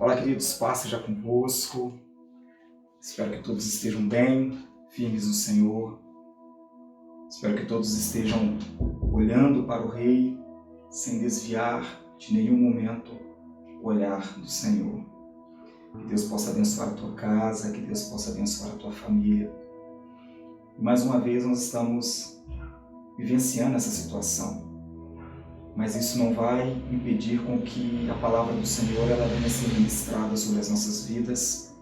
Olá, queridos, paz seja convosco. Espero que todos estejam bem, firmes no Senhor. Espero que todos estejam olhando para o Rei, sem desviar de nenhum momento o olhar do Senhor. Que Deus possa abençoar a tua casa, que Deus possa abençoar a tua família. E mais uma vez nós estamos vivenciando essa situação. Mas isso não vai impedir com que a palavra do Senhor ela venha ser ministrada sobre as nossas vidas.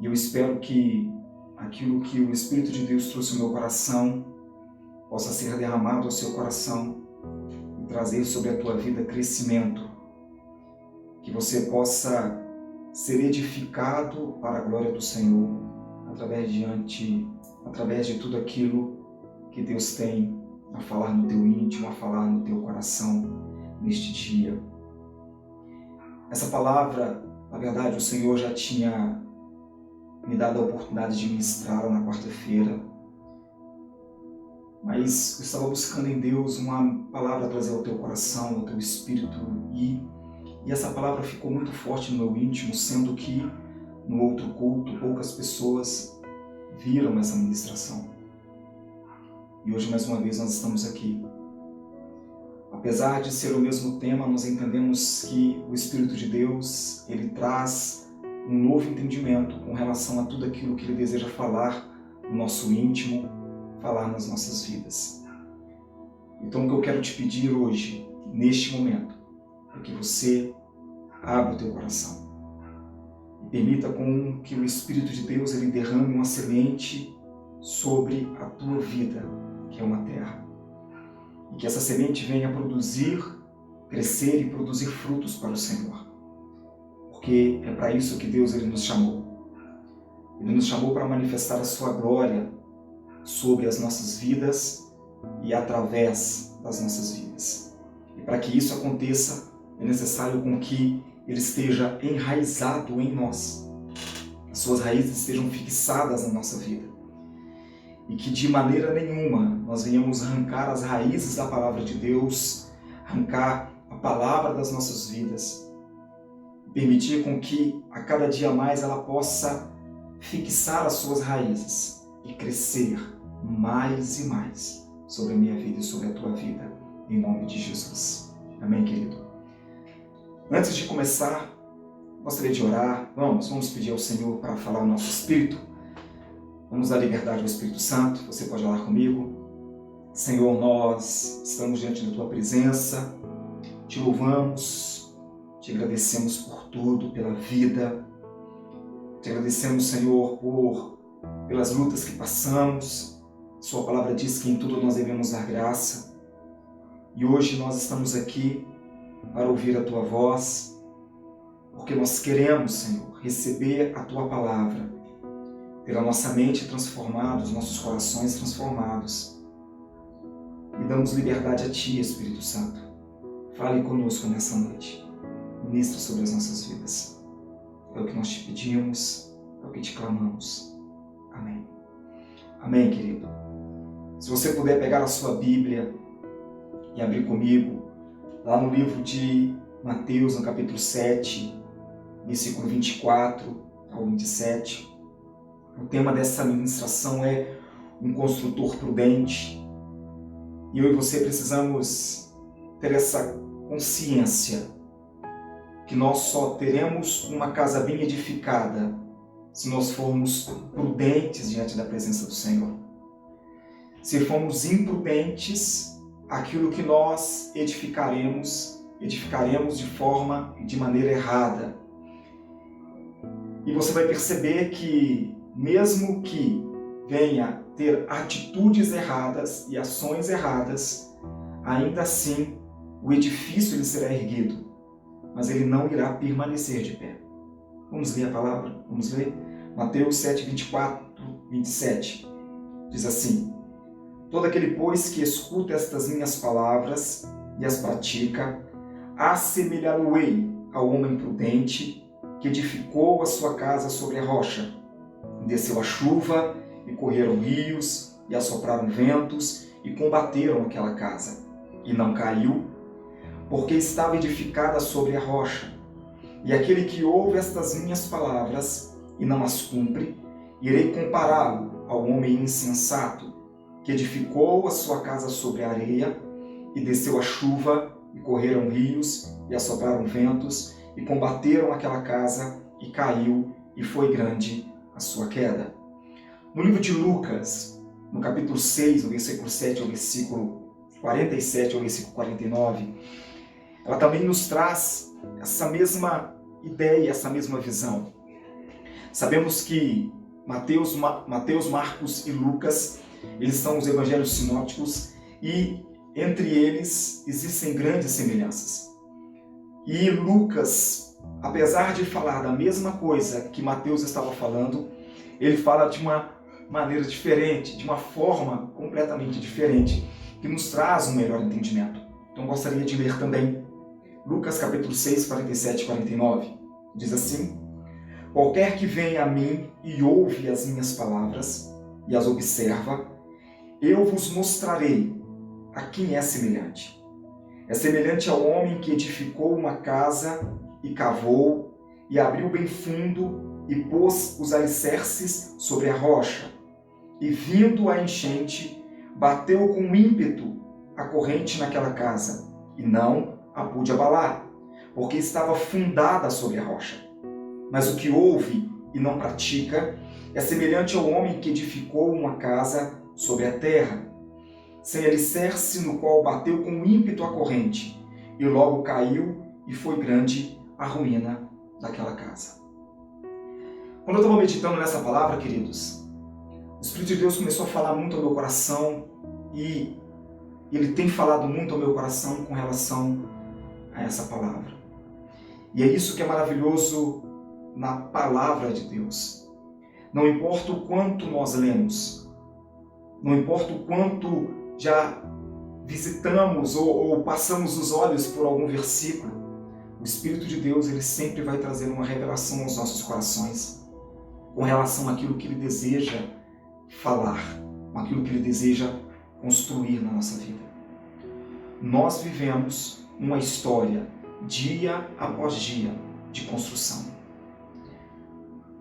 E eu espero que aquilo que o Espírito de Deus trouxe ao meu coração possa ser derramado ao seu coração e trazer sobre a tua vida crescimento. Que você possa ser edificado para a glória do Senhor através de tudo aquilo que Deus tem a falar no teu íntimo, a falar no teu coração neste dia. Essa palavra, na verdade, o Senhor já tinha me dado a oportunidade de ministrá-la na quarta-feira, mas eu estava buscando em Deus uma palavra a trazer ao teu coração, ao teu espírito, e essa palavra ficou muito forte no meu íntimo, sendo que no outro culto poucas pessoas viram essa ministração. E hoje, mais uma vez, nós estamos aqui. Apesar de ser o mesmo tema, nós entendemos que o Espírito de Deus, ele traz um novo entendimento com relação a tudo aquilo que ele deseja falar no nosso íntimo, falar nas nossas vidas. Então, o que eu quero te pedir hoje, neste momento, é que você abra o teu coração e permita com que o Espírito de Deus ele derrame uma semente sobre a tua vida, que é uma terra, e que essa semente venha produzir, crescer e produzir frutos para o Senhor, porque é para isso que Deus ele nos chamou. Ele nos chamou para manifestar a sua glória sobre as nossas vidas e através das nossas vidas. E para que isso aconteça, é necessário com que ele esteja enraizado em nós, as suas raízes estejam fixadas na nossa vida. E que de maneira nenhuma nós venhamos arrancar as raízes da palavra de Deus, arrancar a palavra das nossas vidas, e permitir com que a cada dia mais ela possa fixar as suas raízes e crescer mais e mais sobre a minha vida e sobre a tua vida, em nome de Jesus. Amém, querido? Antes de começar, gostaria de orar. Vamos pedir ao Senhor para falar o nosso espírito. Vamos dar liberdade ao Espírito Santo. Você pode orar comigo. Senhor, nós estamos diante da Tua presença, te louvamos, te agradecemos por tudo, pela vida, te agradecemos, Senhor, pelas lutas que passamos. Sua palavra diz que em tudo nós devemos dar graça. E hoje nós estamos aqui para ouvir a Tua voz, porque nós queremos, Senhor, receber a Tua palavra, ter a nossa mente transformada, os nossos corações transformados. E damos liberdade a Ti, Espírito Santo. Fale conosco nessa noite. Ministra sobre as nossas vidas. É o que nós te pedimos, é o que te clamamos. Amém. Amém, querido. Se você puder pegar a sua Bíblia e abrir comigo, lá no livro de Mateus, no capítulo 7, versículo 24 ao 27, o tema dessa ministração é um construtor prudente. E eu e você precisamos ter essa consciência que nós só teremos uma casa bem edificada se nós formos prudentes diante da presença do Senhor. Se formos imprudentes, aquilo que nós edificaremos de maneira errada. E você vai perceber que mesmo que venha ter atitudes erradas e ações erradas, ainda assim o edifício ele será erguido, mas ele não irá permanecer de pé. Vamos ler a palavra? Vamos ler? Mateus 7, 24, 27. Diz assim: Todo aquele, pois, que escuta estas minhas palavras e as pratica, assemelhá-lo-ei ao homem prudente que edificou a sua casa sobre a rocha. Desceu a chuva, e correram rios, e assopraram ventos, e combateram aquela casa. E não caiu, porque estava edificada sobre a rocha. E aquele que ouve estas minhas palavras e não as cumpre, irei compará-lo ao homem insensato, que edificou a sua casa sobre a areia, e desceu a chuva, e correram rios, e assopraram ventos, e combateram aquela casa, e caiu, e foi grande a sua queda. No livro de Lucas, no capítulo 6, no versículo 7 ao versículo 47 ao versículo 49, ela também nos traz essa mesma ideia, essa mesma visão. Sabemos que Mateus, Marcos e Lucas, eles são os evangelhos sinópticos e entre eles existem grandes semelhanças. E Lucas, apesar de falar da mesma coisa que Mateus estava falando, ele fala de uma maneira diferente, de uma forma completamente diferente, que nos traz um melhor entendimento. Então gostaria de ler também Lucas capítulo 6, 47 e 49. Diz assim: qualquer que vem a mim e ouve as minhas palavras e as observa, eu vos mostrarei a quem é semelhante. É semelhante ao homem que edificou uma casa e cavou e abriu bem fundo e pôs os alicerces sobre a rocha. E vindo a enchente, bateu com ímpeto a corrente naquela casa e não a pôde abalar, porque estava fundada sobre a rocha. Mas o que ouve e não pratica é semelhante ao homem que edificou uma casa sobre a terra, sem alicerce, no qual bateu com ímpeto a corrente, e logo caiu, e foi grande a ruína daquela casa. Quando eu estava meditando nessa palavra, queridos, o Espírito de Deus começou a falar muito ao meu coração, e Ele tem falado muito ao meu coração com relação a essa palavra. E é isso que é maravilhoso na palavra de Deus. Não importa o quanto nós lemos, não importa o quanto já visitamos ou passamos os olhos por algum versículo, o Espírito de Deus ele sempre vai trazer uma revelação aos nossos corações com relação àquilo que Ele deseja falar, com aquilo que Ele deseja construir na nossa vida. Nós vivemos uma história, dia após dia, de construção.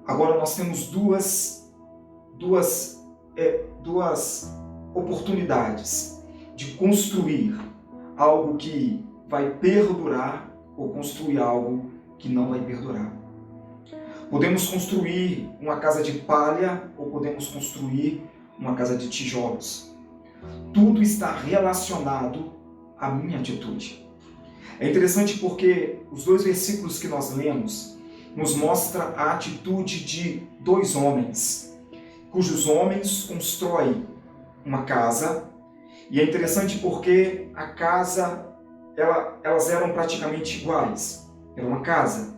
Agora nós temos duas oportunidades de construir algo que vai perdurar ou construir algo que não vai perdurar. Podemos construir uma casa de palha ou podemos construir uma casa de tijolos. Tudo está relacionado à minha atitude. É interessante porque os dois versículos que nós lemos nos mostra a atitude de dois homens, cujos homens constroem uma casa, e é interessante porque a casa, elas eram praticamente iguais, era uma casa.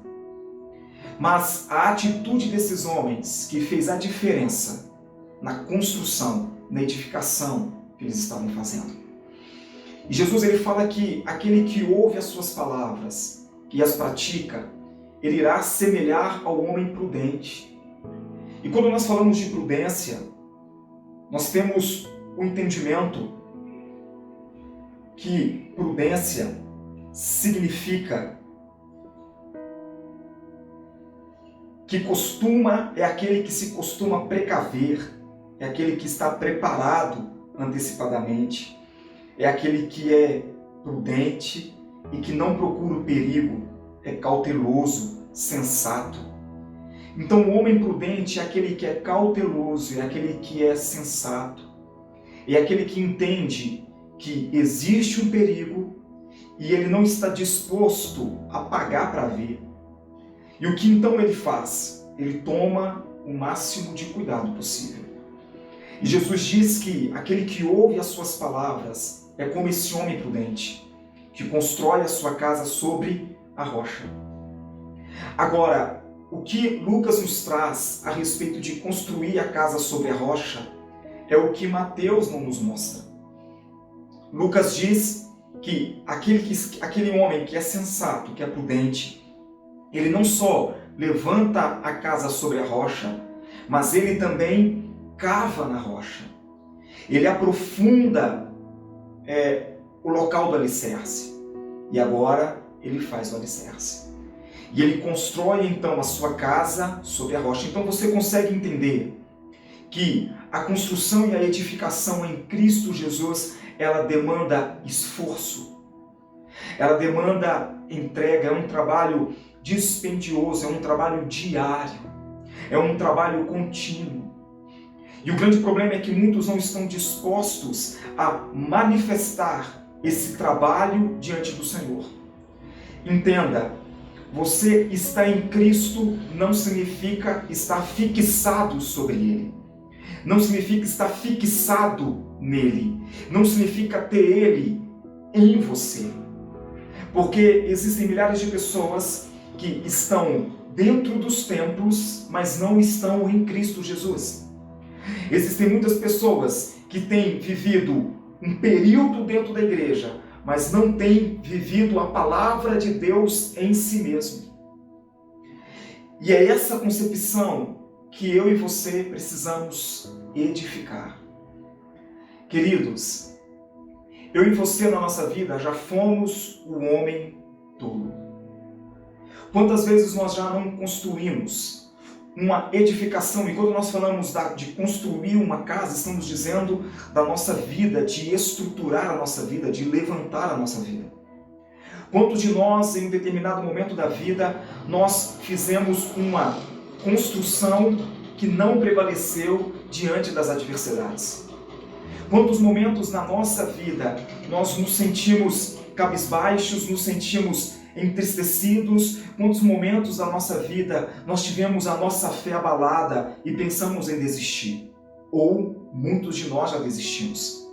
Mas a atitude desses homens que fez a diferença na construção, na edificação que eles estavam fazendo. E Jesus ele fala que aquele que ouve as suas palavras e as pratica, ele irá semelhar ao homem prudente. E quando nós falamos de prudência, nós temos o entendimento que prudência significa que é aquele que se costuma precaver, é aquele que está preparado antecipadamente, é aquele que é prudente e que não procura o perigo, é cauteloso, sensato. Então o homem prudente é aquele que é cauteloso, é aquele que é sensato, é aquele que entende que existe um perigo e ele não está disposto a pagar para ver. E o que então ele faz? Ele toma o máximo de cuidado possível. E Jesus diz que aquele que ouve as suas palavras é como esse homem prudente, que constrói a sua casa sobre a rocha. Agora, o que Lucas nos traz a respeito de construir a casa sobre a rocha é o que Mateus não nos mostra. Lucas diz que aquele homem que é sensato, que é prudente, ele não só levanta a casa sobre a rocha, mas ele também cava na rocha. Ele aprofunda o local do alicerce. E agora ele faz o alicerce. E ele constrói então a sua casa sobre a rocha. Então você consegue entender que a construção e a edificação em Cristo Jesus, ela demanda esforço, ela demanda entrega, é um trabalho dispendioso, é um trabalho diário, é um trabalho contínuo. E o grande problema é que muitos não estão dispostos a manifestar esse trabalho diante do Senhor. Entenda, você estar em Cristo não significa estar fixado sobre Ele. Não significa estar fixado nele. Não significa ter Ele em você. Porque existem milhares de pessoas que estão dentro dos templos, mas não estão em Cristo Jesus. Existem muitas pessoas que têm vivido um período dentro da igreja, mas não têm vivido a palavra de Deus em si mesmo. E é essa concepção que eu e você precisamos edificar. Queridos, eu e você na nossa vida já fomos o homem tolo. Quantas vezes nós já não construímos uma edificação? E quando nós falamos de construir uma casa, estamos dizendo da nossa vida, de estruturar a nossa vida, de levantar a nossa vida. Quantos de nós, em um determinado momento da vida, nós fizemos uma construção que não prevaleceu diante das adversidades? Quantos momentos na nossa vida nós nos sentimos cabisbaixos, nos sentimos entristecidos? Quantos momentos da nossa vida nós tivemos a nossa fé abalada e pensamos em desistir? Ou muitos de nós já desistimos.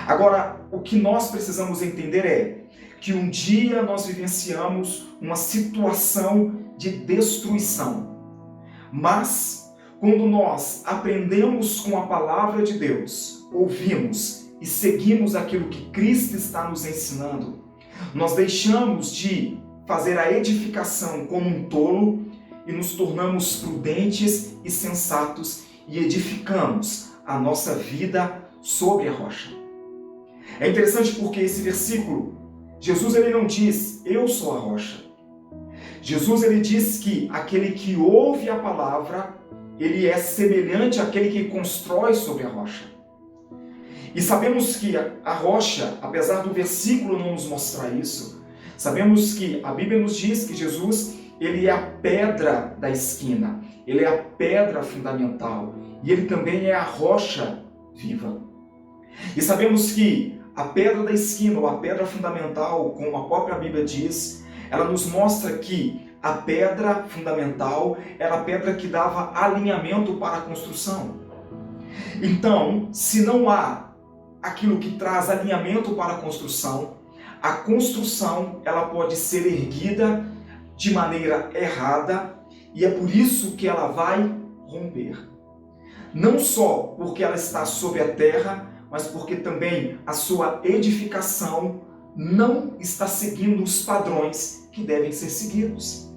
Agora, o que nós precisamos entender é que um dia nós vivenciamos uma situação de destruição. Mas, quando nós aprendemos com a palavra de Deus, ouvimos e seguimos aquilo que Cristo está nos ensinando, nós deixamos de fazer a edificação como um tolo e nos tornamos prudentes e sensatos e edificamos a nossa vida sobre a rocha. É interessante porque esse versículo, Jesus ele não diz, eu sou a rocha. Jesus ele diz que aquele que ouve a palavra, ele é semelhante àquele que constrói sobre a rocha. E sabemos que a rocha, apesar do versículo não nos mostrar isso, sabemos que a Bíblia nos diz que Jesus ele é a pedra da esquina, ele é a pedra fundamental e ele também é a rocha viva. E sabemos que a pedra da esquina, ou a pedra fundamental, como a própria Bíblia diz, ela nos mostra que a pedra fundamental era a pedra que dava alinhamento para a construção. Então, se não há aquilo que traz alinhamento para a construção ela pode ser erguida de maneira errada e é por isso que ela vai romper. Não só porque ela está sob a terra, mas porque também a sua edificação não está seguindo os padrões que devem ser seguidos.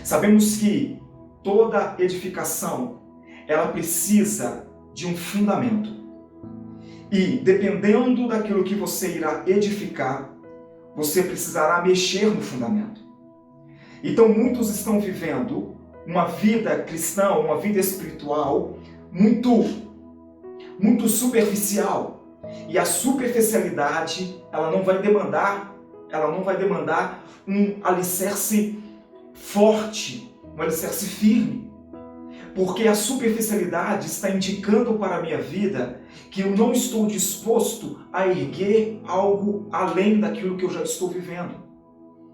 Sabemos que toda edificação, ela precisa de um fundamento. E dependendo daquilo que você irá edificar, você precisará mexer no fundamento. Então muitos estão vivendo uma vida cristã, uma vida espiritual muito superficial. E a superficialidade, ela não vai demandar um alicerce forte, um alicerce firme. Porque a superficialidade está indicando para a minha vida que eu não estou disposto a erguer algo além daquilo que eu já estou vivendo.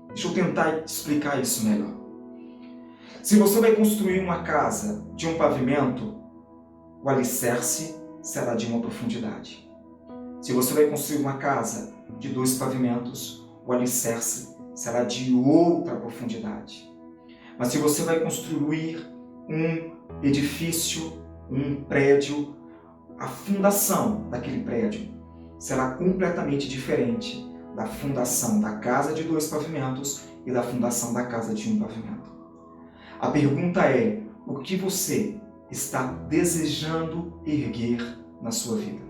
Deixa eu tentar explicar isso melhor. Se você vai construir uma casa de um pavimento, o alicerce será de uma profundidade. Se você vai construir uma casa de 2 pavimentos, o alicerce será de outra profundidade. Mas se você vai construir um edifício, um prédio, a fundação daquele prédio será completamente diferente da fundação da casa de 2 pavimentos e da fundação da casa de 1 pavimento. A pergunta é, o que você está desejando erguer na sua vida?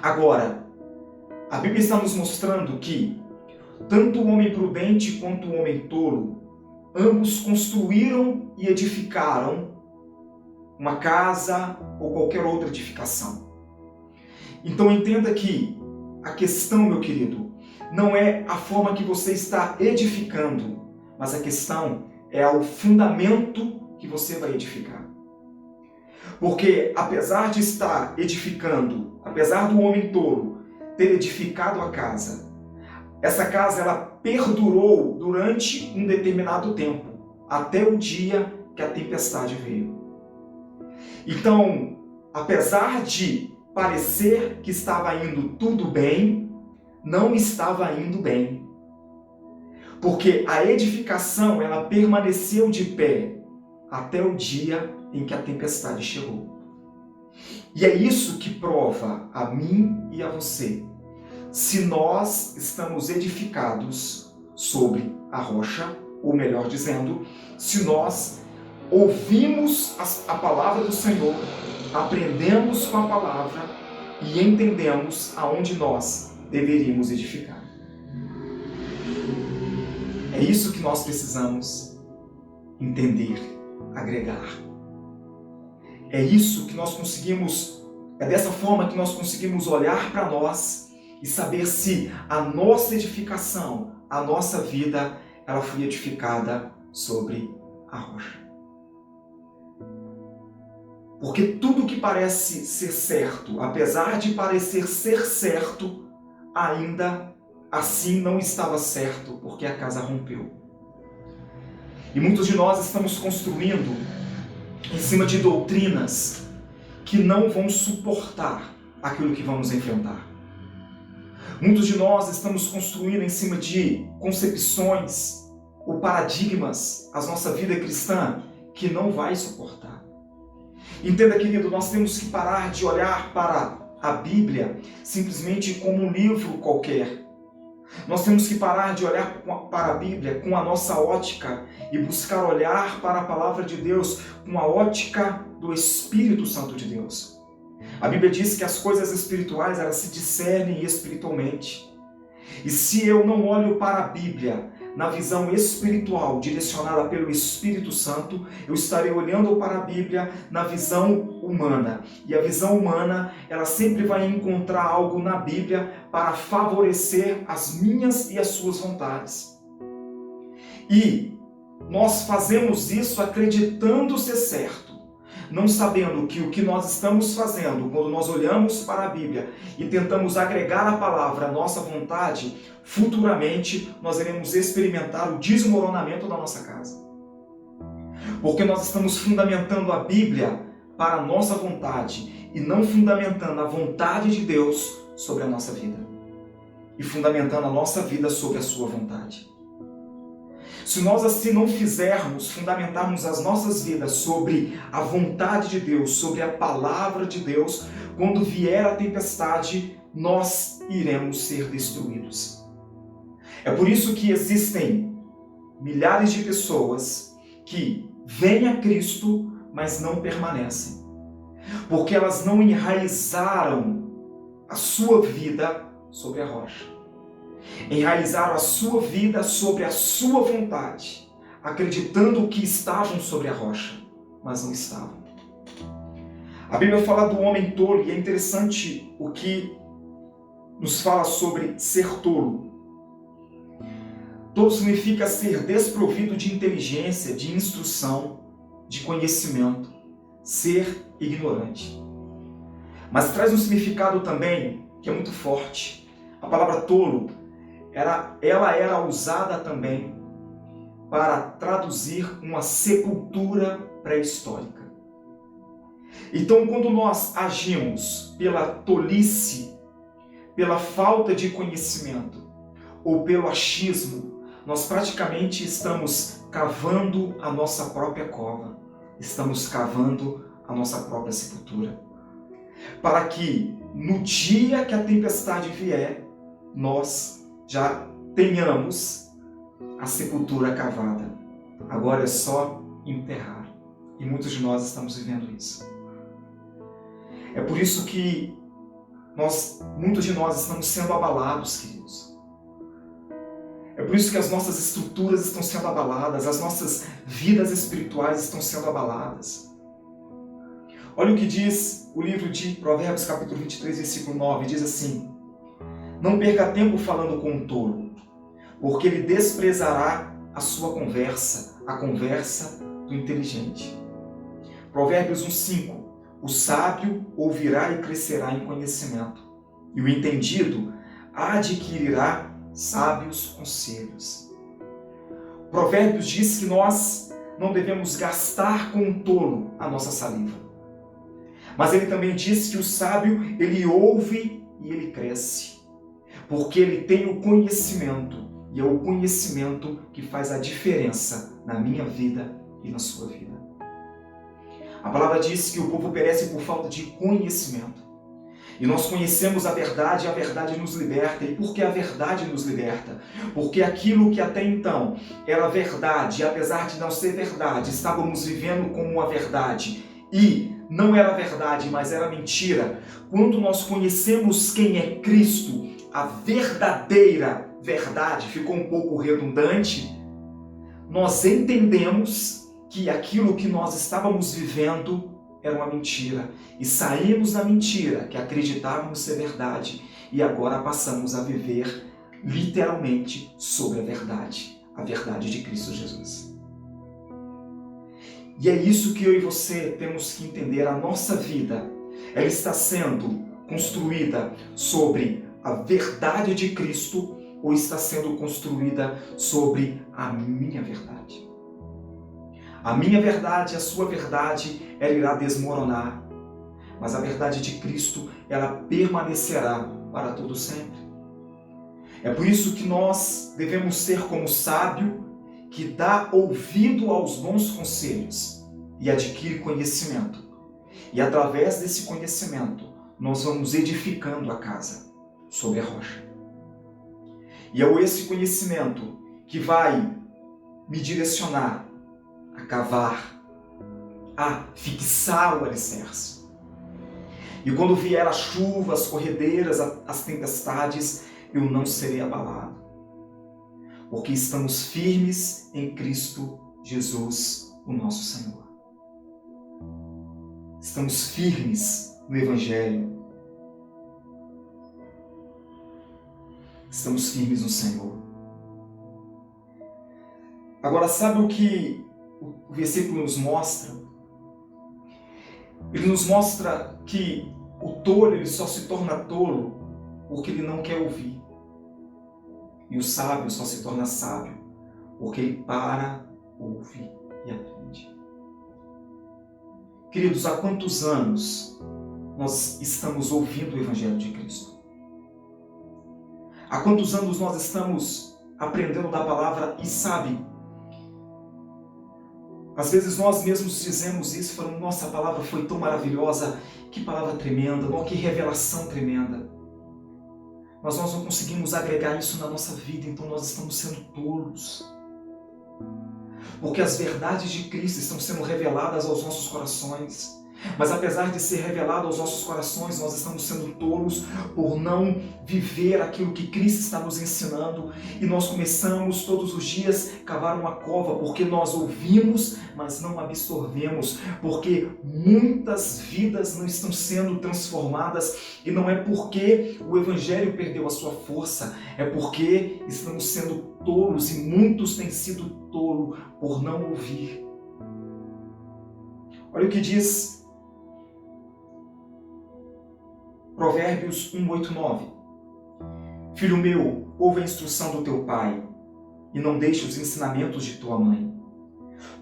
Agora, a Bíblia está nos mostrando que tanto o homem prudente quanto o homem tolo, ambos construíram e edificaram uma casa ou qualquer outra edificação. Então entenda que a questão, meu querido, não é a forma que você está edificando, mas a questão é o fundamento que você vai edificar. Porque apesar de estar edificando, apesar do homem tolo ter edificado a casa, essa casa ela perdurou durante um determinado tempo, até o dia que a tempestade veio. Então, apesar de parecer que estava indo tudo bem, não estava indo bem. Porque a edificação ela permaneceu de pé até o dia em que a tempestade chegou. E é isso que prova a mim e a você se nós estamos edificados sobre a rocha, ou melhor dizendo, se nós ouvimos a palavra do Senhor, aprendemos com a palavra e entendemos aonde nós deveríamos edificar. É isso que nós precisamos entender, agregar. É isso que nós conseguimos, é dessa forma que nós conseguimos olhar para nós e saber se a nossa edificação, a nossa vida, ela foi edificada sobre a rocha. Porque tudo que parece ser certo, apesar de parecer ser certo, ainda assim não estava certo, porque a casa rompeu. E muitos de nós estamos construindo em cima de doutrinas que não vão suportar aquilo que vamos enfrentar. Muitos de nós estamos construindo em cima de concepções ou paradigmas a nossa vida cristã que não vai suportar. Entenda, querido, nós temos que parar de olhar para a Bíblia simplesmente como um livro qualquer. Nós temos que parar de olhar para a Bíblia com a nossa ótica e buscar olhar para a palavra de Deus com a ótica do Espírito Santo de Deus. A Bíblia diz que as coisas espirituais elas se discernem espiritualmente. E se eu não olho para a Bíblia na visão espiritual direcionada pelo Espírito Santo, eu estarei olhando para a Bíblia na visão humana. E a visão humana, ela sempre vai encontrar algo na Bíblia para favorecer as minhas e as suas vontades. E nós fazemos isso acreditando ser certo, não sabendo que o que nós estamos fazendo quando nós olhamos para a Bíblia e tentamos agregar a palavra à nossa vontade, futuramente nós iremos experimentar o desmoronamento da nossa casa. Porque nós estamos fundamentando a Bíblia para a nossa vontade e não fundamentando a vontade de Deus sobre a nossa vida. E fundamentando a nossa vida sobre a sua vontade. Se nós assim não fizermos, fundamentarmos as nossas vidas sobre a vontade de Deus, sobre a palavra de Deus, quando vier a tempestade, nós iremos ser destruídos. É por isso que existem milhares de pessoas que vêm a Cristo, mas não permanecem. Porque elas não enraizaram a sua vida sobre a rocha. Enraizaram a sua vida sobre a sua vontade, acreditando que estavam sobre a rocha, mas não estavam. A Bíblia fala do homem tolo e é interessante o que nos fala sobre ser tolo. Tolo significa ser desprovido de inteligência, de instrução, de conhecimento, ser ignorante. Mas traz um significado também que é muito forte. A palavra tolo ela era usada também para traduzir uma sepultura pré-histórica. Então, quando nós agimos pela tolice, pela falta de conhecimento ou pelo achismo, nós praticamente estamos cavando a nossa própria cova, estamos cavando a nossa própria sepultura, para que no dia que a tempestade vier, nós já tenhamos a sepultura cavada. Agora é só enterrar. E muitos de nós estamos vivendo isso. É por isso que muitos de nós estamos sendo abalados, queridos. por isso que as nossas estruturas estão sendo abaladas, as nossas vidas espirituais estão sendo abaladas. Olha o que diz o livro de Provérbios, capítulo 23, versículo 9, diz assim: não perca tempo falando com um tolo, porque ele desprezará a sua conversa, a conversa do inteligente. Provérbios 1:5, o sábio ouvirá e crescerá em conhecimento, e o entendido adquirirá sábios conselhos. Provérbios diz que nós não devemos gastar com um tolo a nossa saliva. Mas ele também diz que o sábio, ele ouve e ele cresce, porque ele tem o conhecimento, e é o conhecimento que faz a diferença na minha vida e na sua vida. A palavra diz que o povo perece por falta de conhecimento. E nós conhecemos a verdade, e a verdade nos liberta. E por que a verdade nos liberta? Porque aquilo que até então era verdade, apesar de não ser verdade, estávamos vivendo como uma verdade, e não era verdade, mas era mentira. Quando nós conhecemos quem é Cristo, a verdadeira verdade, ficou um pouco redundante, nós entendemos que aquilo que nós estávamos vivendo era uma mentira. E saímos da mentira, que acreditávamos ser verdade, e agora passamos a viver literalmente sobre a verdade de Cristo Jesus. E é isso que eu e você temos que entender. A nossa vida, ela está sendo construída sobre a verdade de Cristo, ou está sendo construída sobre a minha verdade? A minha verdade, a sua verdade, ela irá desmoronar, mas a verdade de Cristo, ela permanecerá para todo sempre. É por isso que nós devemos ser como o sábio que dá ouvido aos bons conselhos e adquire conhecimento. E através desse conhecimento, nós vamos edificando a casa sobre a rocha. E é esse conhecimento que vai me direcionar a cavar, a fixar o alicerce. E quando vier a chuva, as corredeiras, as tempestades, eu não serei abalado, porque estamos firmes em Cristo Jesus, o nosso Senhor. Estamos firmes no Evangelho. Estamos firmes no Senhor. Agora, sabe o que o versículo nos mostra? Ele nos mostra que o tolo, ele só se torna tolo porque ele não quer ouvir. E o sábio só se torna sábio porque ele para, ouve e aprende. Queridos, há quantos anos nós estamos ouvindo o Evangelho de Cristo? Há quantos anos nós estamos aprendendo da palavra e sabe? Às vezes nós mesmos dizemos isso, falando, nossa, a palavra foi tão maravilhosa, que palavra tremenda, que revelação tremenda. Mas nós não conseguimos agregar isso na nossa vida, então nós estamos sendo tolos. Porque as verdades de Cristo estão sendo reveladas aos nossos corações. Mas apesar de ser revelado aos nossos corações, nós estamos sendo tolos por não viver aquilo que Cristo está nos ensinando. E nós começamos todos os dias a cavar uma cova, porque nós ouvimos, mas não absorvemos. Porque muitas vidas não estão sendo transformadas. E não é porque o Evangelho perdeu a sua força, é porque estamos sendo tolos e muitos têm sido tolos por não ouvir. Olha o que diz Provérbios 1:8-9. Filho meu, ouve a instrução do teu pai, e não deixe os ensinamentos de tua mãe,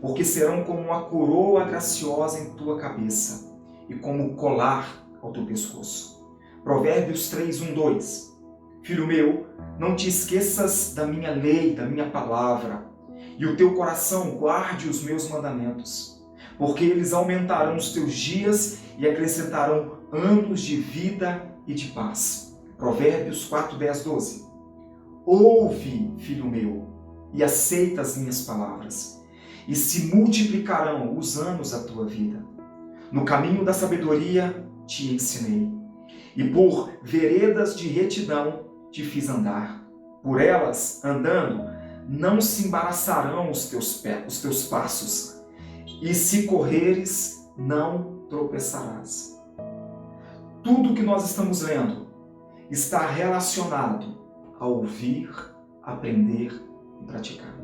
porque serão como uma coroa graciosa em tua cabeça, e como colar ao teu pescoço. Provérbios 3:1-2. Filho meu, não te esqueças da minha lei, da minha palavra, e o teu coração guarde os meus mandamentos, porque eles aumentarão os teus dias e acrescentarão anos de vida e de paz. Provérbios 4:10-12. Ouve, filho meu, e aceita as minhas palavras, e se multiplicarão os anos da tua vida. No caminho da sabedoria te ensinei, e por veredas de retidão te fiz andar. Por elas, andando, não se embaraçarão os teus passos, e se correres, não tropeçarás. Tudo que nós estamos lendo está relacionado a ouvir, aprender e praticar.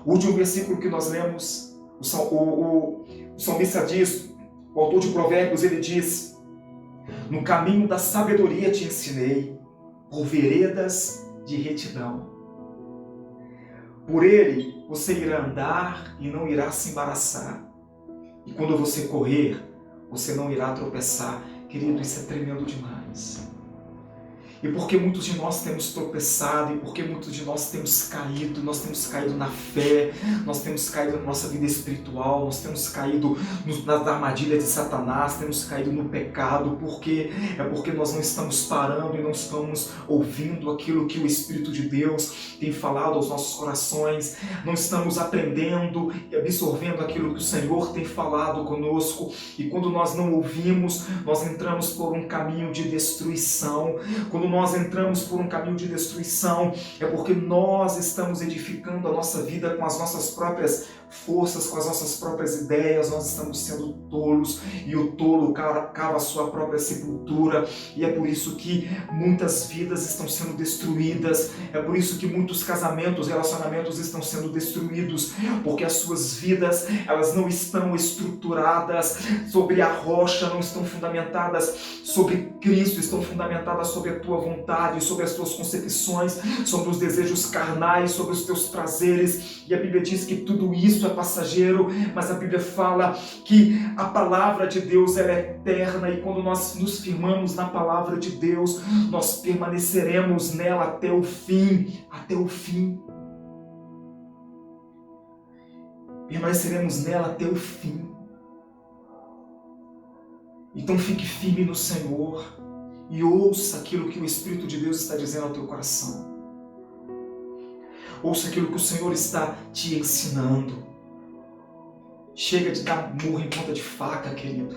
O último versículo que nós lemos, o salmista diz, o autor de Provérbios, ele diz: no caminho da sabedoria te ensinei, por veredas de retidão. Por ele você irá andar e não irá se embaraçar. E quando você correr, você não irá tropeçar. Querido, isso é tremendo demais. E porque muitos de nós temos tropeçado, e porque muitos de nós temos caído na fé, nós temos caído na nossa vida espiritual, nós temos caído nas armadilhas de Satanás, temos caído no pecado, porque nós não estamos parando e não estamos ouvindo aquilo que o Espírito de Deus tem falado aos nossos corações, não estamos aprendendo e absorvendo aquilo que o Senhor tem falado conosco, e quando nós não ouvimos, nós entramos por um caminho de destruição. Quando nós entramos por um caminho de destruição, é porque nós estamos edificando a nossa vida com as nossas próprias forças, com as nossas próprias ideias, nós estamos sendo tolos, e o tolo cava a sua própria sepultura, e é por isso que muitas vidas estão sendo destruídas, é por isso que muitos casamentos, relacionamentos estão sendo destruídos, porque as suas vidas, elas não estão estruturadas sobre a rocha, não estão fundamentadas sobre Cristo, estão fundamentadas sobre a tua vontade, sobre as tuas concepções, sobre os desejos carnais, sobre os teus prazeres, e a Bíblia diz que tudo isso é passageiro, mas a Bíblia fala que a palavra de Deus ela é eterna, e quando nós nos firmamos na palavra de Deus, nós permaneceremos nela até o fim, permaneceremos nela até o fim. Então fique firme no Senhor e ouça aquilo que o Espírito de Deus está dizendo ao teu coração. Ouça aquilo que o Senhor está te ensinando. Chega de dar murro em ponta de faca, querido.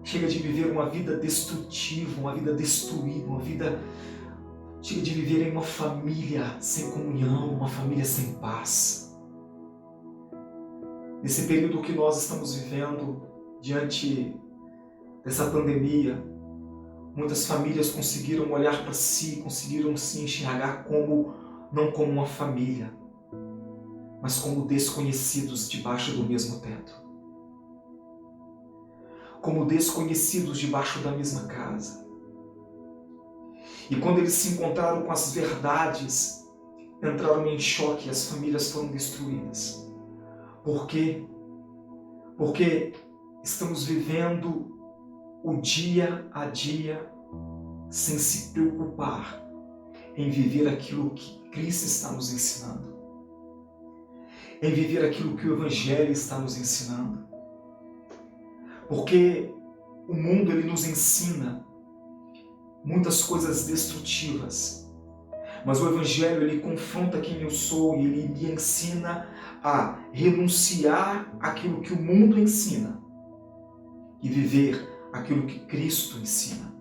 Chega de viver uma vida destrutiva, uma vida destruída, chega de viver em uma família sem comunhão, uma família sem paz. Nesse período que nós estamos vivendo, diante dessa pandemia, muitas famílias conseguiram olhar para si, conseguiram se enxergar não como uma família, mas como desconhecidos debaixo do mesmo teto. Como desconhecidos debaixo da mesma casa. E quando eles se encontraram com as verdades, entraram em choque e as famílias foram destruídas. Por quê? Porque estamos vivendo o dia a dia sem se preocupar em viver aquilo que Cristo está nos ensinando, em viver aquilo que o Evangelho está nos ensinando. Porque o mundo ele nos ensina muitas coisas destrutivas, mas o Evangelho ele confronta quem eu sou e ele me ensina a renunciar àquilo que o mundo ensina e viver aquilo que Cristo ensina.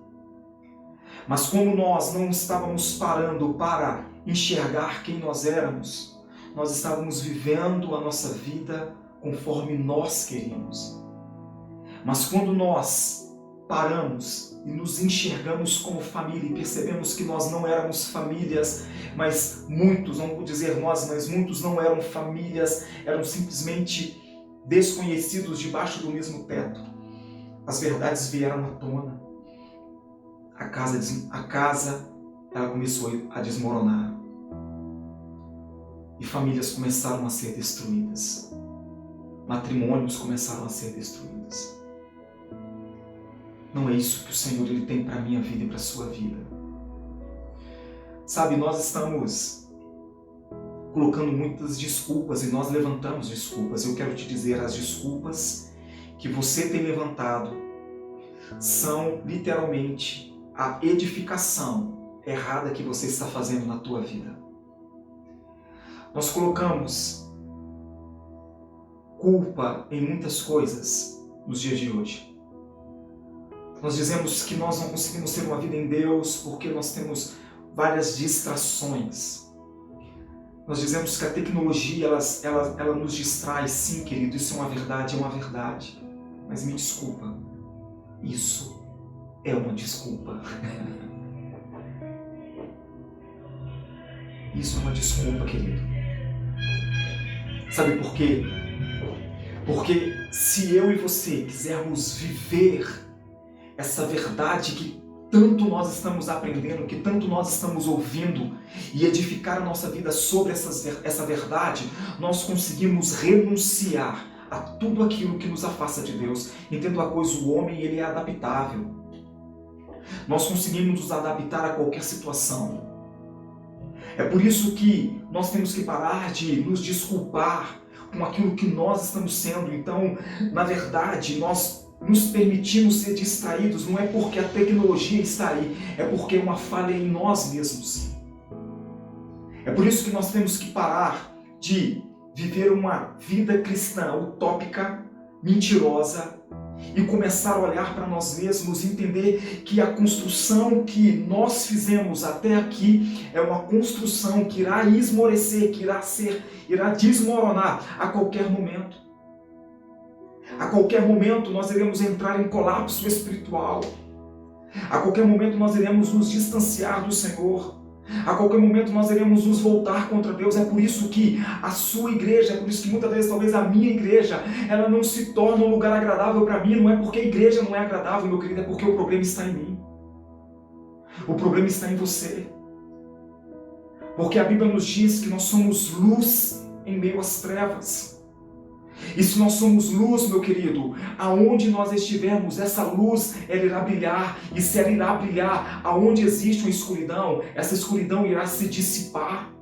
Mas como nós não estávamos parando para enxergar quem nós éramos, nós estávamos vivendo a nossa vida conforme nós queríamos. Mas quando nós paramos e nos enxergamos como família e percebemos que nós não éramos famílias, mas muitos, não vou dizer nós, mas muitos não eram famílias, eram simplesmente desconhecidos debaixo do mesmo teto. As verdades vieram à tona. A casa ela começou a desmoronar. E famílias começaram a ser destruídas. Matrimônios começaram a ser destruídos. Não é isso que o Senhor ele tem para a minha vida e para a sua vida. Sabe, nós estamos colocando muitas desculpas e nós levantamos desculpas. Eu quero te dizer, as desculpas que você tem levantado são literalmente a edificação errada que você está fazendo na tua vida. Nós colocamos culpa em muitas coisas nos dias de hoje. Nós dizemos que nós não conseguimos ter uma vida em Deus porque nós temos várias distrações. Nós dizemos que a tecnologia, ela nos distrai, sim, querido, isso é uma verdade. Mas me desculpa, isso é uma desculpa. Isso é uma desculpa, querido. Sabe por quê? Porque se eu e você quisermos viver essa verdade que tanto nós estamos aprendendo, que tanto nós estamos ouvindo e edificar a nossa vida sobre essa verdade, nós conseguimos renunciar a tudo aquilo que nos afasta de Deus. Entenda uma coisa, o homem ele é adaptável. Nós conseguimos nos adaptar a qualquer situação. É por isso que nós temos que parar de nos desculpar com aquilo que nós estamos sendo. Então, na verdade, nós nos permitimos ser distraídos, não é porque a tecnologia está aí, é porque é uma falha em nós mesmos. É por isso que nós temos que parar de viver uma vida cristã utópica, mentirosa, e começar a olhar para nós mesmos e entender que a construção que nós fizemos até aqui é uma construção que irá esmorecer, que irá desmoronar a qualquer momento. A qualquer momento nós iremos entrar em colapso espiritual. A qualquer momento nós iremos nos distanciar do Senhor. A qualquer momento nós iremos nos voltar contra Deus. É por isso que a sua igreja, é por isso que muitas vezes talvez a minha igreja, ela não se torna um lugar agradável para mim. Não é porque a igreja não é agradável, meu querido, é porque o problema está em mim. O problema está em você. Porque a Bíblia nos diz que nós somos luz em meio às trevas. E se nós somos luz, meu querido, aonde nós estivermos, essa luz, ela irá brilhar. E se ela irá brilhar, aonde existe uma escuridão, essa escuridão irá se dissipar.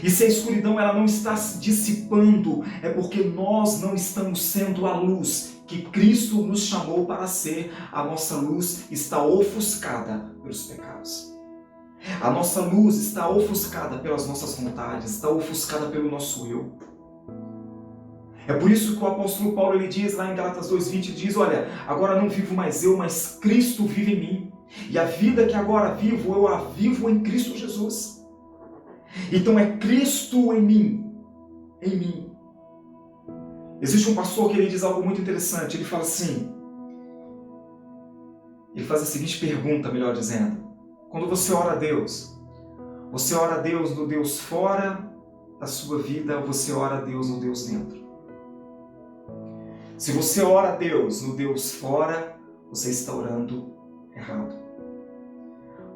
E se a escuridão ela não está se dissipando, é porque nós não estamos sendo a luz que Cristo nos chamou para ser. A nossa luz está ofuscada pelos pecados. A nossa luz está ofuscada pelas nossas vontades, está ofuscada pelo nosso eu. É por isso que o apóstolo Paulo ele diz lá em Gálatas 2:20, diz, olha, agora não vivo mais eu, mas Cristo vive em mim. E a vida que agora vivo, eu a vivo em Cristo Jesus. Então é Cristo em mim. Em mim. Existe um pastor que ele diz algo muito interessante. Ele fala assim, ele faz a seguinte pergunta, melhor dizendo. Quando você ora a Deus, você ora a Deus no Deus fora da sua vida, ou você ora a Deus no Deus dentro? Se você ora a Deus no Deus fora, você está orando errado.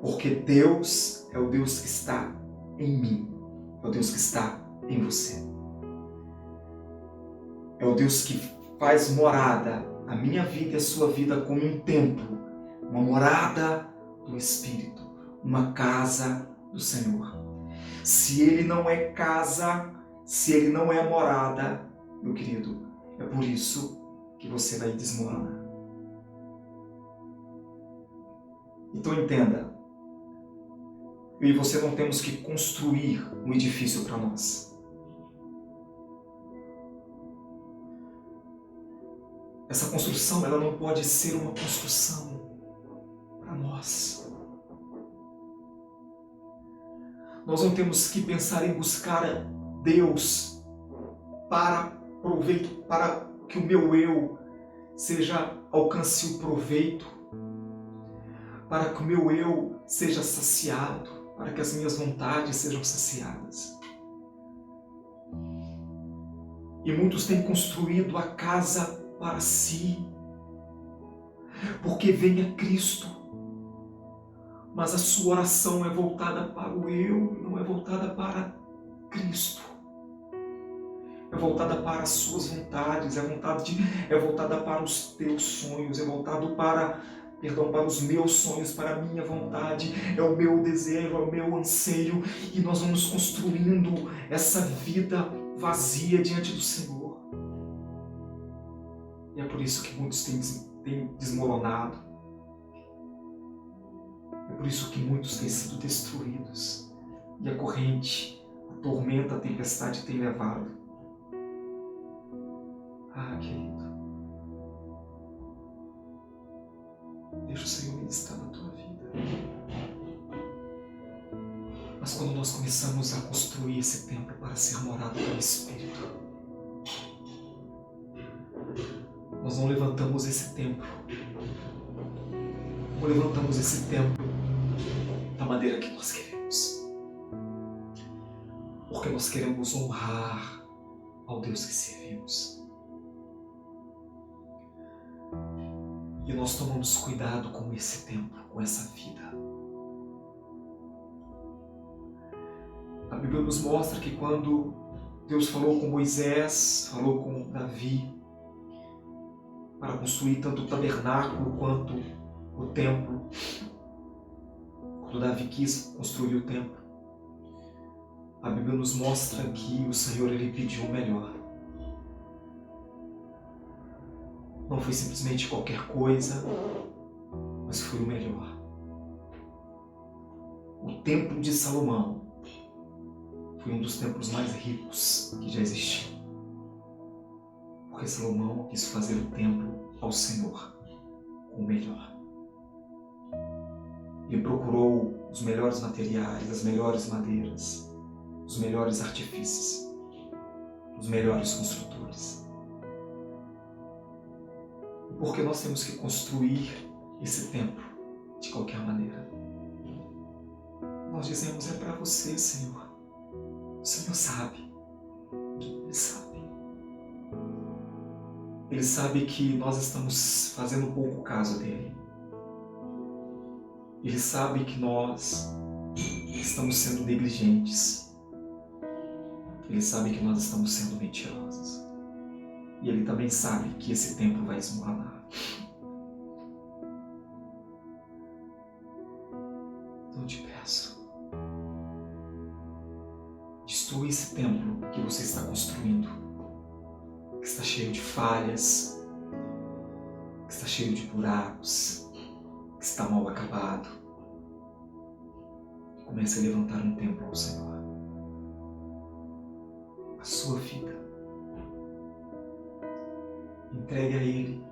Porque Deus é o Deus que está em mim. É o Deus que está em você. É o Deus que faz morada a minha vida e a sua vida como um templo. Uma morada do Espírito. Uma casa do Senhor. Se Ele não é casa, se Ele não é morada, meu querido, é por isso que você vai desmoronar. Então entenda, eu e você não temos que construir um edifício para nós. Essa construção ela não pode ser uma construção para nós. Nós não temos que pensar em buscar Deus para que o meu eu alcance o proveito, para que o meu eu seja saciado, para que as minhas vontades sejam saciadas. E muitos têm construído a casa para si, porque vem a Cristo, mas a sua oração é voltada para o eu, não é voltada para Cristo. É voltada para as suas vontades, é voltada para os teus sonhos, é voltado para os meus sonhos, para a minha vontade, é o meu desejo, é o meu anseio, e nós vamos construindo essa vida vazia diante do Senhor. E é por isso que muitos têm desmoronado, é por isso que muitos têm sido destruídos, e a corrente, a tormenta, a tempestade tem levado. Ah, querido, deixa o Senhor ministrar na tua vida. Mas quando nós começamos a construir esse templo para ser morado pelo Espírito, nós não levantamos esse templo. Não levantamos esse templo da maneira que nós queremos. Porque nós queremos honrar ao Deus que servimos. E nós tomamos cuidado com esse templo, com essa vida. A Bíblia nos mostra que quando Deus falou com Moisés, falou com Davi, para construir tanto o tabernáculo quanto o templo, quando Davi quis construir o templo, a Bíblia nos mostra que o Senhor ele pediu o melhor. Não foi simplesmente qualquer coisa, mas foi o melhor. O templo de Salomão foi um dos templos mais ricos que já existiu. Porque Salomão quis fazer o templo ao Senhor com o melhor. Ele procurou os melhores materiais, as melhores madeiras, os melhores artifícios, os melhores construtores. Porque nós temos que construir esse templo de qualquer maneira. Nós dizemos, é para você, Senhor. O Senhor sabe. Ele sabe. Ele sabe que nós estamos fazendo pouco caso dele. Ele sabe que nós estamos sendo negligentes. Ele sabe que nós estamos sendo mentirosos. E ele também sabe que esse templo vai esmoronar. Então eu te peço, destrua esse templo que você está construindo, que está cheio de falhas, que está cheio de buracos, que está mal acabado. Comece a levantar um templo ao Senhor. A sua vida. Entregue a Ele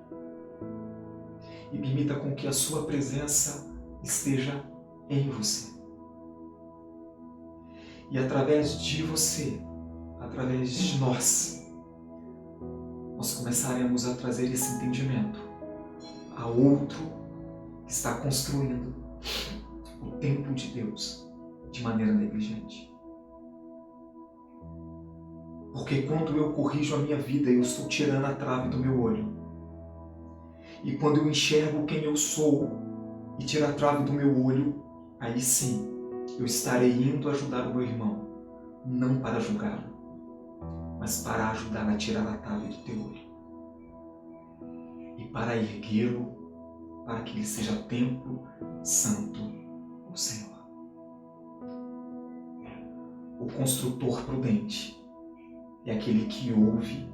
e permita com que a sua presença esteja em você. E através de você, através de nós começaremos a trazer esse entendimento a outro que está construindo o templo de Deus de maneira negligente. Porque quando eu corrijo a minha vida, eu estou tirando a trave do meu olho. E quando eu enxergo quem eu sou e tiro a trave do meu olho, aí sim, eu estarei indo ajudar o meu irmão, não para julgá-lo, mas para ajudar a tirar a trave do teu olho. E para erguê-lo, para que ele seja templo santo do Senhor. O construtor prudente é aquele que ouve,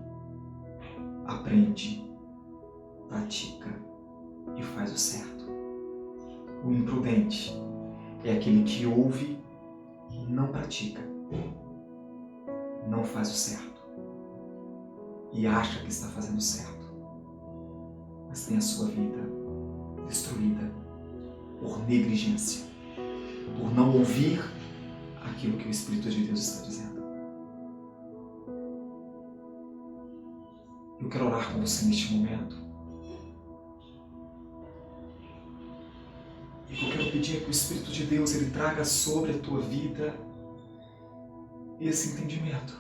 aprende, pratica e faz o certo. O imprudente é aquele que ouve, não pratica, não faz o certo e acha que está fazendo certo, mas tem a sua vida destruída por negligência, por não ouvir aquilo que o Espírito de Deus está dizendo. Eu quero orar com você neste momento. E o que eu quero pedir é que o Espírito de Deus ele traga sobre a tua vida esse entendimento.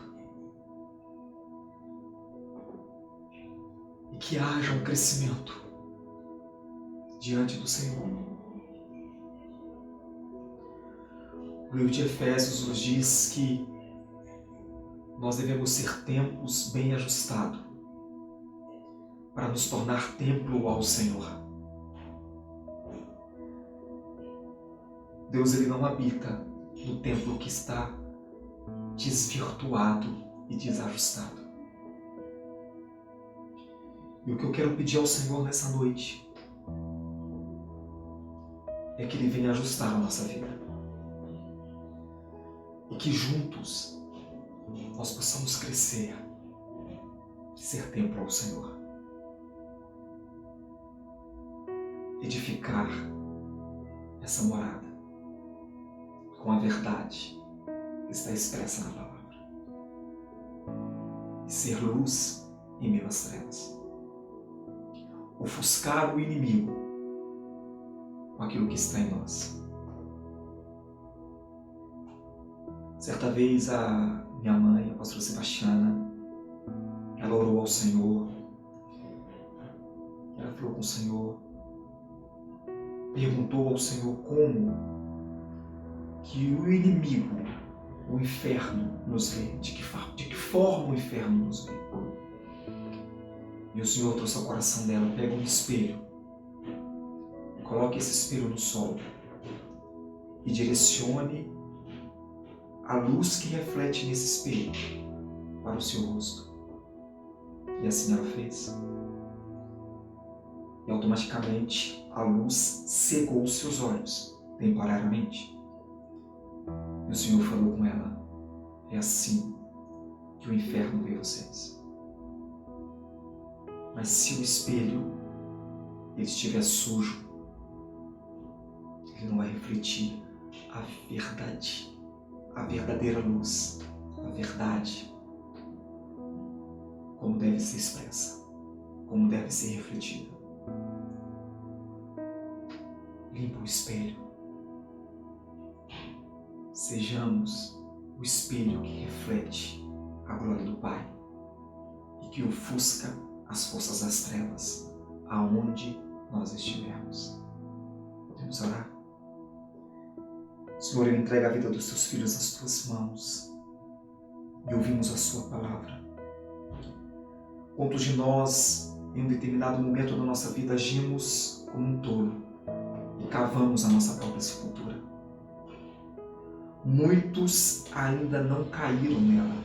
E que haja um crescimento diante do Senhor. O livro de Efésios nos diz que nós devemos ser templos bem ajustados para nos tornar templo ao Senhor. Deus ele não habita no templo que está desvirtuado e desajustado. E o que eu quero pedir ao Senhor nessa noite é que Ele venha ajustar a nossa vida. E que juntos nós possamos crescer e ser templo ao Senhor. Edificar essa morada com a verdade que está expressa na palavra. E ser luz em meio às trevas. Ofuscar o inimigo com aquilo que está em nós. Certa vez a minha mãe, a pastora Sebastiana, ela orou ao Senhor, ela falou com o Senhor, perguntou ao Senhor como que o inimigo, o inferno, nos vê, de que forma o inferno nos vê. E o Senhor trouxe ao coração dela, pega um espelho, coloque esse espelho no solo e direcione a luz que reflete nesse espelho para o seu rosto. E assim ela fez. E automaticamente a luz cegou os seus olhos, temporariamente. E o Senhor falou com ela, é assim que o inferno vê vocês. Mas se o espelho ele estiver sujo, ele não vai refletir a verdade, a verdadeira luz, a verdade, como deve ser expressa, como deve ser refletida. Limpa o espelho. Sejamos o espelho que reflete a glória do Pai e que ofusca as forças das trevas, aonde nós estivermos. Podemos orar? Senhor, eu entrego a vida dos teus filhos nas tuas mãos e ouvimos a sua palavra. Quantos de nós, em um determinado momento da nossa vida, agimos como um tolo e cavamos a nossa própria sepultura? Muitos ainda não caíram nela,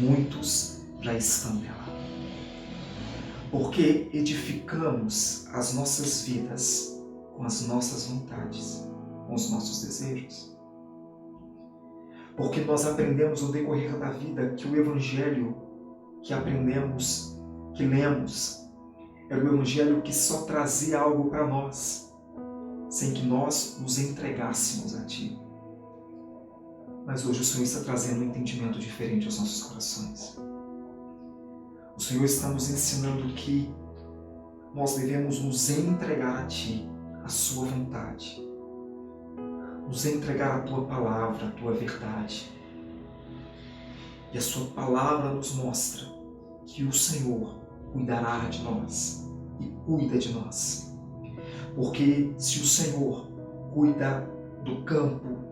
muitos já estão nela. Porque edificamos as nossas vidas com as nossas vontades, com os nossos desejos. Porque nós aprendemos no decorrer da vida que o Evangelho que aprendemos, que lemos, era o Evangelho que só trazia algo para nós, sem que nós nos entregássemos a Ti. Mas hoje o Senhor está trazendo um entendimento diferente aos nossos corações. O Senhor está nos ensinando que nós devemos nos entregar a Ti, a Sua vontade. Nos entregar a Tua palavra, a Tua verdade. E a Sua palavra nos mostra que o Senhor cuidará de nós e cuida de nós. Porque se o Senhor cuida do campo,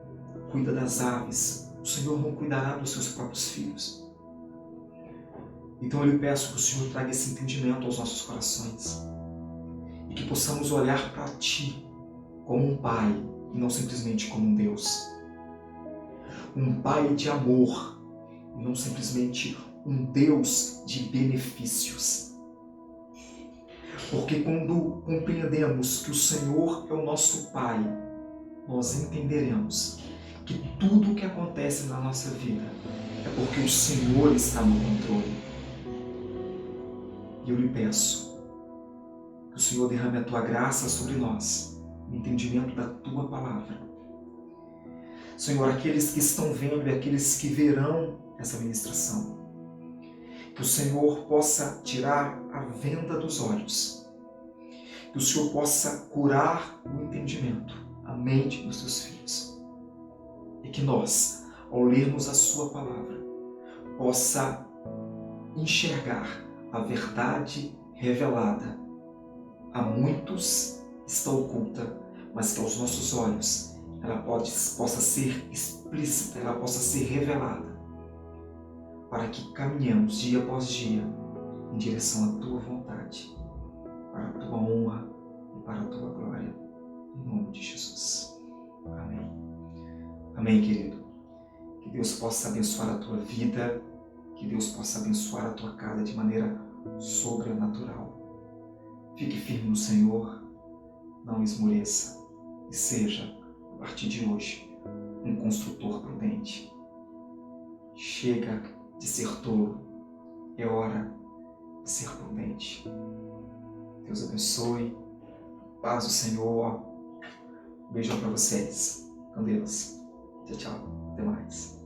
cuida das aves, o Senhor não cuidará dos seus próprios filhos. Então eu lhe peço que o Senhor traga esse entendimento aos nossos corações e que possamos olhar para Ti como um Pai e não simplesmente como um Deus. Um Pai de amor e não simplesmente um Deus de benefícios. Porque quando compreendemos que o Senhor é o nosso Pai, nós entenderemos que tudo o que acontece na nossa vida é porque o Senhor está no controle. E eu lhe peço que o Senhor derrame a Tua graça sobre nós, o entendimento da Tua palavra. Senhor, aqueles que estão vendo e aqueles que verão essa ministração, que o Senhor possa tirar a venda dos olhos, que o Senhor possa curar o entendimento, a mente dos Teus filhos, e que nós, ao lermos a Sua palavra, possa enxergar a verdade revelada. A muitos está oculta, mas que aos nossos olhos ela possa ser explícita, ela possa ser revelada, para que caminhemos dia após dia em direção à Tua vontade, para a Tua honra e para a Tua glória, em nome de Jesus. Amém. Amém, querido. Que Deus possa abençoar a tua vida, que Deus possa abençoar a tua casa de maneira sobrenatural. Fique firme no Senhor, não esmoreça e seja, a partir de hoje, um construtor prudente. Chega de ser tolo, é hora de ser prudente. Deus abençoe, paz do Senhor, beijão para vocês, com Deus. Tchau, tchau. Até mais.